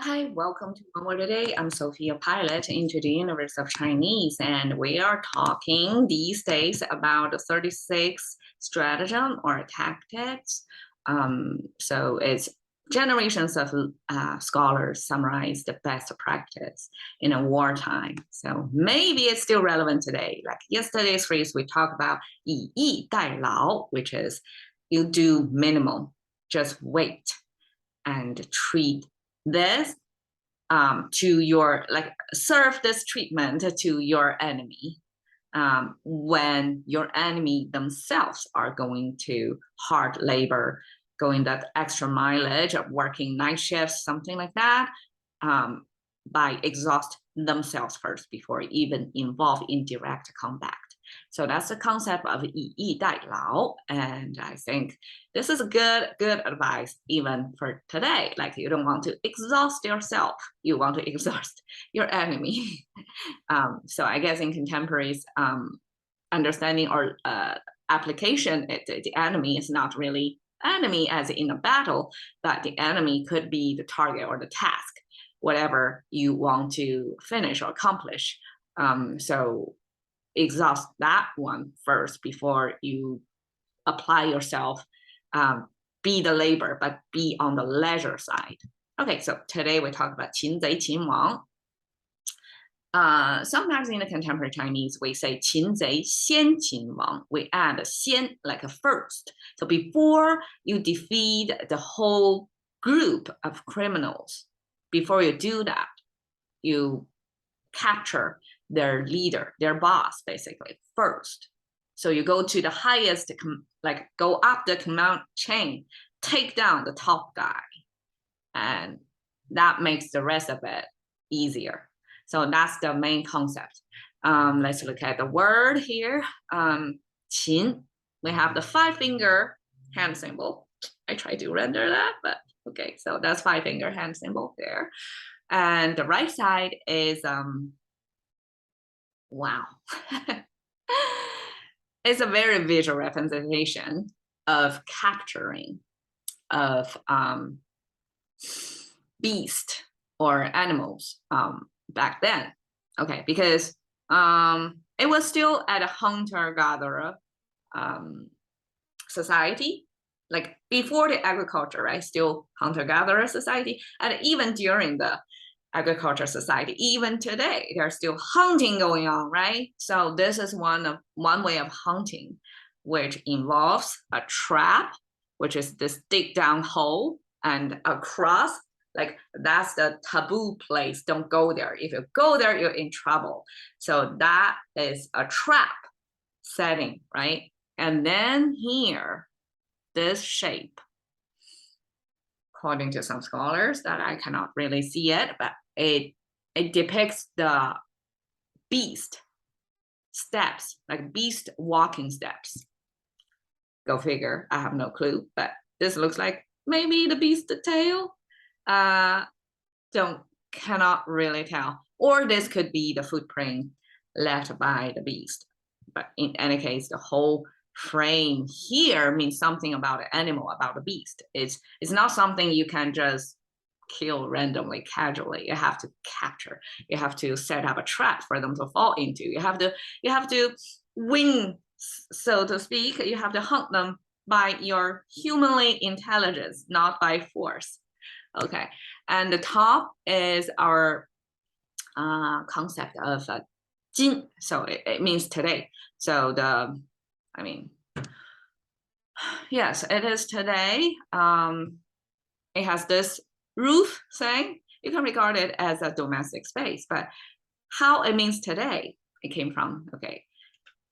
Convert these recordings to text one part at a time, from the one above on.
Hi, welcome to One Word a Day. I'm Sophia, pilot into the universe of Chinese, and we are talking these days about the 36 stratagem or tactics. So it's generations of scholars summarize the best practice in a wartime. So maybe it's still relevant today. Like yesterday's phrase, we talked about 以逸待劳, which is you do minimal, just wait and treat this to your, like, serve this treatment to your enemy when your enemy themselves are going to hard labor, going that extra mileage of working night shifts, something like that, by exhaust themselves first before even involved in direct combat. So that's the concept of 以逸待劳, and I think this is good advice even for today. Like you don't want to exhaust yourself, you want to exhaust your enemy. So I guess in contemporaries, understanding or application, the enemy is not really enemy as in a battle, but the enemy could be the target or the task, whatever you want to finish or accomplish. So exhaust that one first before you apply yourself, be the labor, but be on the leisure side. Okay, so today we talk about 擒贼擒王. Sometimes in the contemporary Chinese, we say 擒贼先擒王. We add a 先, like a first. So before you defeat the whole group of criminals, before you do that, you capture their leader, their boss, basically, first. So you go to the highest, like go up the command chain, take down the top guy, and that makes the rest of it easier. So that's the main concept. Let's look at the word here. 擒, we have the 5-finger hand symbol. I tried to render that, but okay, so that's 5-finger hand symbol there. And the right side is wow. It's a very visual representation of capturing of beast or animals back then. Okay, because it was still at a hunter-gatherer society, like before the agriculture, right? Still hunter-gatherer society, and even during the agriculture society, even today, there's still hunting going on, right? So this is one way of hunting, which involves a trap, which is this dig down hole, and a cross, like that's the taboo place. Don't go there. If you go there, you're in trouble. So that is a trap setting, right? And then here, this shape, according to some scholars that I cannot really see it, but it depicts the beast steps, like beast walking steps. Go figure, I have no clue, but this looks like maybe the beast tail. Cannot really tell. Or this could be the footprint left by the beast. But in any case, the whole frame here means something about an animal, about a beast. It's not something you can just kill randomly, casually. You have to capture. You have to set up a trap for them to fall into. You have to win, so to speak. You have to hunt them by your humanly intelligence, not by force. Okay, and the top is our concept of 今, so it means today. So yes, it is today. It has this roof thing. You can regard it as a domestic space, but how it means today, it came from, okay,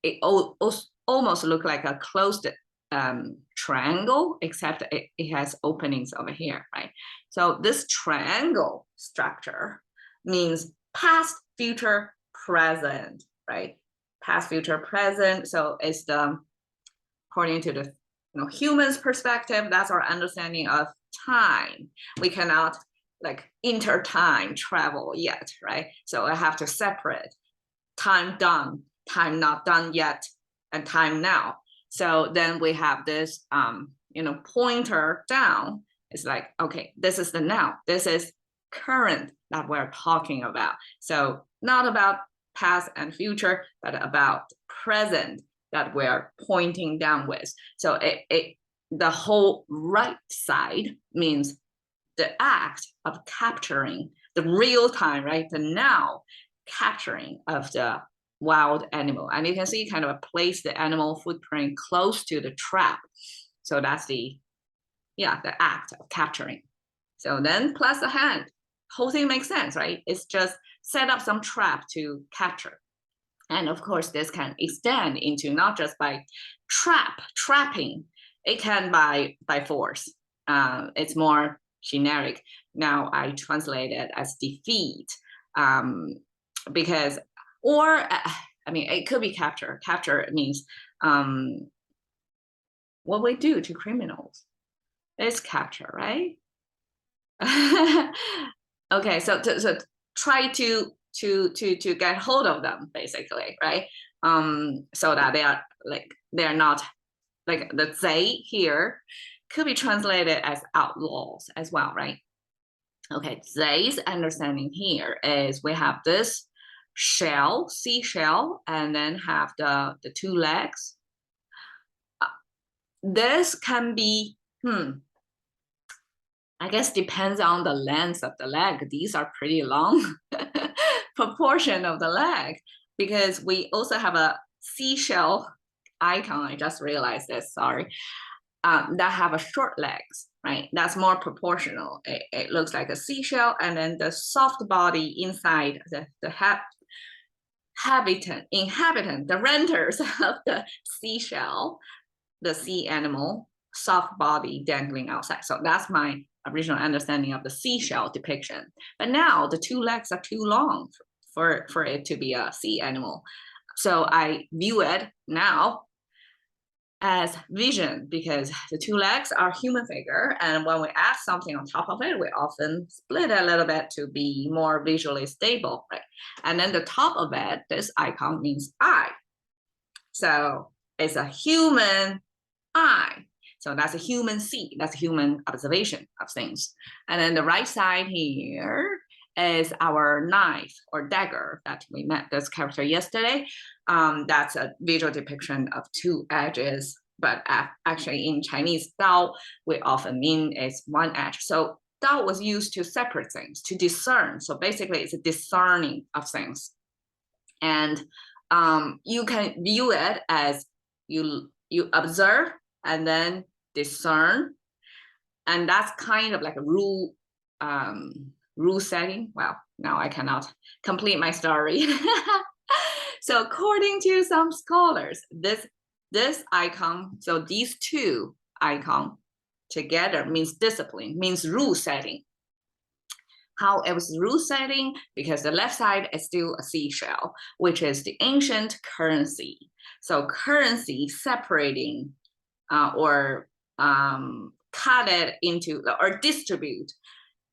it almost looked like a closed triangle, except it has openings over here, right? So this triangle structure means past, future, present, right? Past, future, present. So it's according to the human's perspective, that's our understanding of time. We cannot like inter-time travel yet, right? So I have to separate time done, time not done yet, and time now. So then we have this pointer down. It's like, okay, this is the now. This is current that we're talking about. So not about past and future, but about present that we're pointing downwards. So the whole right side means the act of capturing the real time, right? The now capturing of the wild animal. And you can see kind of place the animal footprint close to the trap. So that's the act of capturing. So then plus the hand, whole thing makes sense, right? It's just set up some trap to capture. And of course, this can extend into not just by trapping, it can by force. It's more generic. Now I translate it as defeat, because, or I mean, it could be capture. Capture means what we do to criminals is capture, right? Okay, so try to get hold of them, basically, right? So that they're not like the they here could be translated as outlaws as well, right? Okay, they's understanding here is we have this shell, seashell, and then have the two legs. This can be, I guess depends on the length of the leg. These are pretty long proportion of the leg, because we also have a seashell icon. I just realized this, sorry. That have a short legs, right? That's more proportional. It looks like a seashell, and then the soft body inside the inhabitant, the renters of the seashell, the sea animal, soft body dangling outside. So that's my original understanding of the seashell depiction. But now the two legs are too long for it to be a sea animal. So I view it now as vision, because the two legs are human figure, and when we add something on top of it, we often split it a little bit to be more visually stable, right? And then the top of it, this icon means eye. So it's a human eye. So that's a human see, that's a human observation of things. And then the right side here is our knife or dagger that we met this character yesterday. That's a visual depiction of two edges, but actually in Chinese Dao, we often mean it's one edge. So Dao was used to separate things, to discern. So basically it's a discerning of things. And you can view it as you observe and then discern. And that's kind of like a rule setting. Well, now I cannot complete my story. So according to some scholars, this icon, so these two icons together means discipline, means rule setting. How it was rule setting? Because the left side is still a seashell, which is the ancient currency. So currency separating or cut it into, or distribute,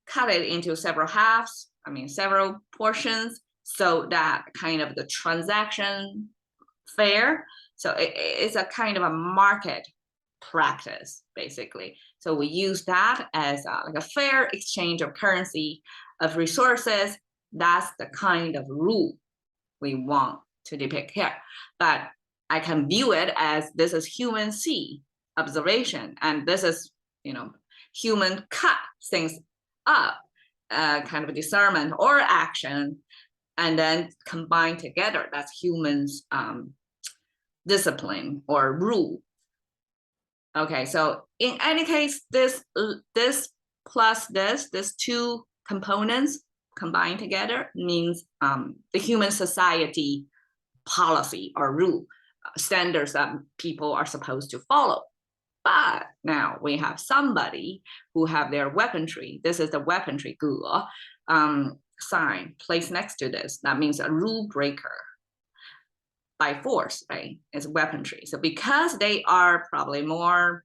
cut it into several halves, several portions, so that kind of the transaction fair. So it's a kind of a market practice, basically. So we use that as like a fair exchange of currency, of resources. That's the kind of rule we want to depict here. But I can view it as this is human see, observation, and this is, human cut things up, kind of a discernment or action, and then combine together. That's humans' discipline or rule. Okay, so in any case, this plus this two components combined together means the human society policy or rule, standards that people are supposed to follow. But now we have somebody who have their weaponry. This is the weaponry sign placed next to this. That means a rule breaker by force, right? It's weaponry. So because they are probably more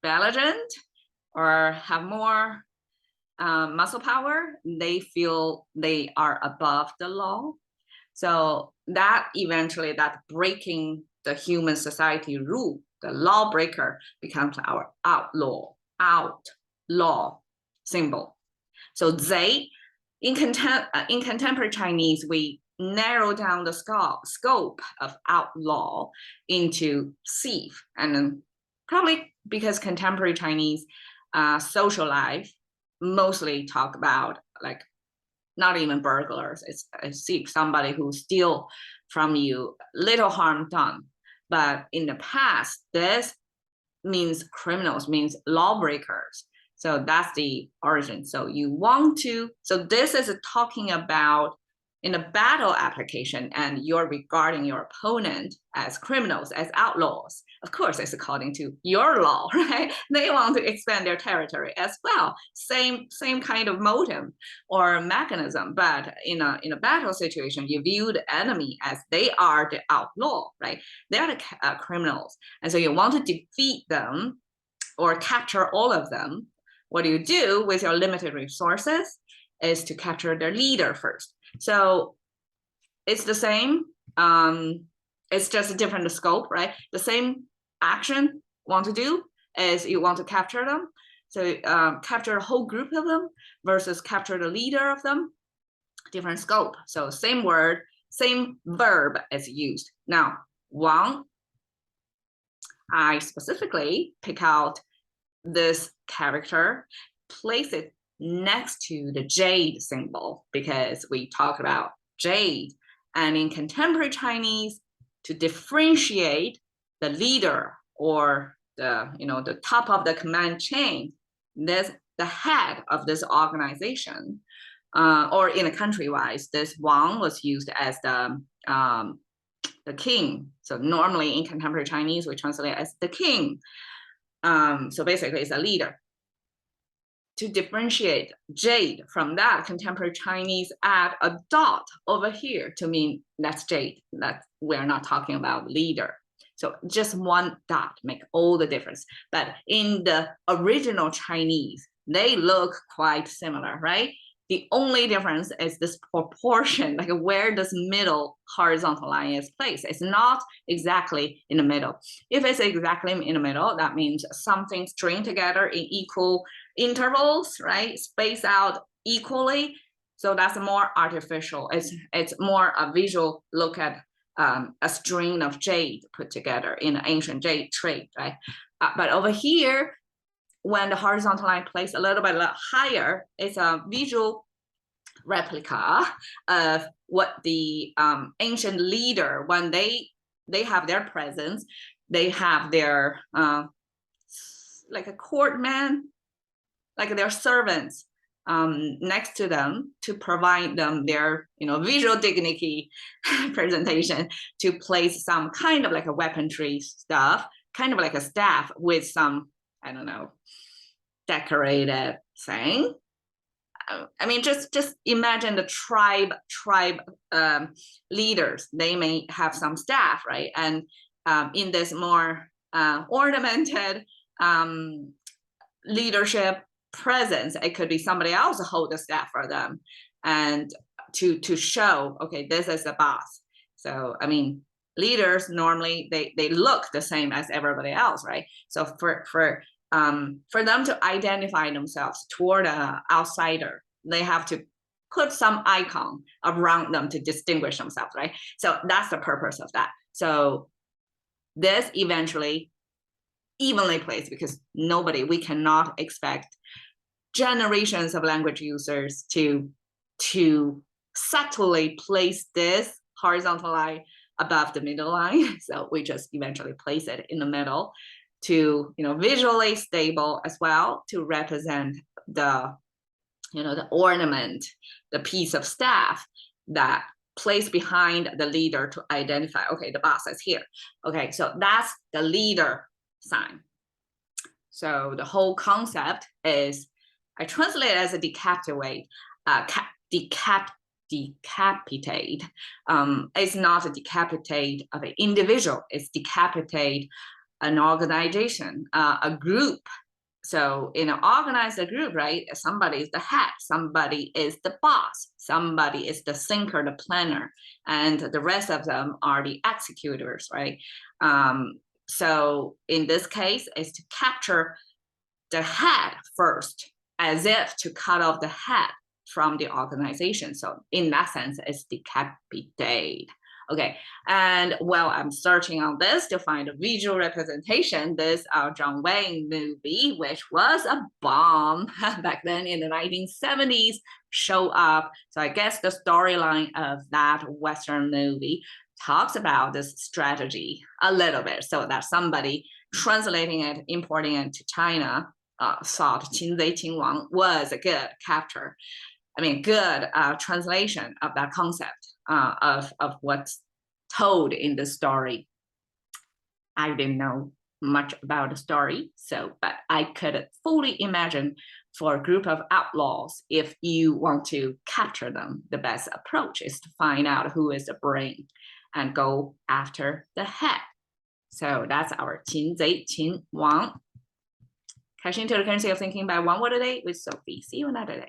belligerent or have more muscle power, they feel they are above the law. So that eventually, that breaking the human society rule, the lawbreaker becomes our outlaw symbol. So they, in contemporary Chinese, we narrow down the scope of outlaw into thief. And then probably because contemporary Chinese social life mostly talk about like not even burglars, it's a thief, somebody who steal from you, little harm done. But in the past, this means criminals, means lawbreakers. So that's the origin. So you want to, so this is talking about in a battle application, and you're regarding your opponent as criminals, as outlaws. Of course, it's according to your law, right? They want to expand their territory as well. Same kind of motive or mechanism, but in a battle situation, you view the enemy as they are the outlaw, right? They're the criminals, and so you want to defeat them or capture all of them. What you do with your limited resources is to capture their leader first. So it's the same. It's just a different scope, right? The same action want to do is you want to capture them. So capture a whole group of them versus capture the leader of them. Different scope. So same word, same verb is used. Now, Wang, I specifically pick out this character, place it next to the jade symbol because we talk about jade. And in contemporary Chinese, to differentiate the leader or the top of the command chain, this the head of this organization, or in a country-wise, this Wang was used as the king. So normally in contemporary Chinese, we translate as the king. So basically, it's a leader. To differentiate jade from that, contemporary Chinese add a dot over here to mean that's jade. That we're not talking about leader. So just one dot make all the difference. But in the original Chinese, they look quite similar, right? The only difference is this proportion, like where this middle horizontal line is placed. It's not exactly in the middle. If it's exactly in the middle, that means something string together in equal intervals, right? Space out equally. So that's more artificial. It's more a visual look at a string of jade put together in an ancient jade trade, right? But over here, when the horizontal line placed a little bit higher, it's a visual replica of what the ancient leader, when they have their presence, they have their like a courtman, like their servants next to them to provide them their visual dignity presentation, to place some kind of like a weaponry stuff, kind of like a staff with some, I don't know, decorated thing. I mean, just imagine the tribe leaders. They may have some staff, right? And in this more ornamented leadership presence, it could be somebody else hold the staff for them, and to show, okay, this is the boss. So I mean, leaders normally they look the same as everybody else, right? So for them to identify themselves toward an outsider, they have to put some icon around them to distinguish themselves, right? So that's the purpose of that. So this eventually evenly placed, because we cannot expect generations of language users to subtly place this horizontal line above the middle line. So we just eventually place it in the middle to visually stable as well, to represent the the ornament, the piece of staff that placed behind the leader to identify, okay, the boss is here. Okay, so that's the leader sign. So the whole concept is, I translate it as a decapitate. Decapitate. It's not a decapitate of an individual. It's decapitate an organization, a group. So in an organized group, right, somebody is the head, somebody is the boss, somebody is the thinker, the planner, and the rest of them are the executors, right? So in this case, is to capture the head first, as if to cut off the head from the organization. So in that sense, it's decapitate. Okay, and while I'm searching on this to find a visual representation, this John Wayne movie, which was a bomb back then in the 1970s, show up. So I guess the storyline of that Western movie talks about this strategy a little bit, so that somebody translating it, importing it to China, thought 擒贼擒王 was a good capture. I mean, good translation of that concept of what's told in the story. I didn't know much about the story, but I could fully imagine for a group of outlaws, if you want to capture them, the best approach is to find out who is the brain and go after the head. So that's our 擒贼擒王. Cash into the currency of thinking by one word a day with Sophie. See you another day.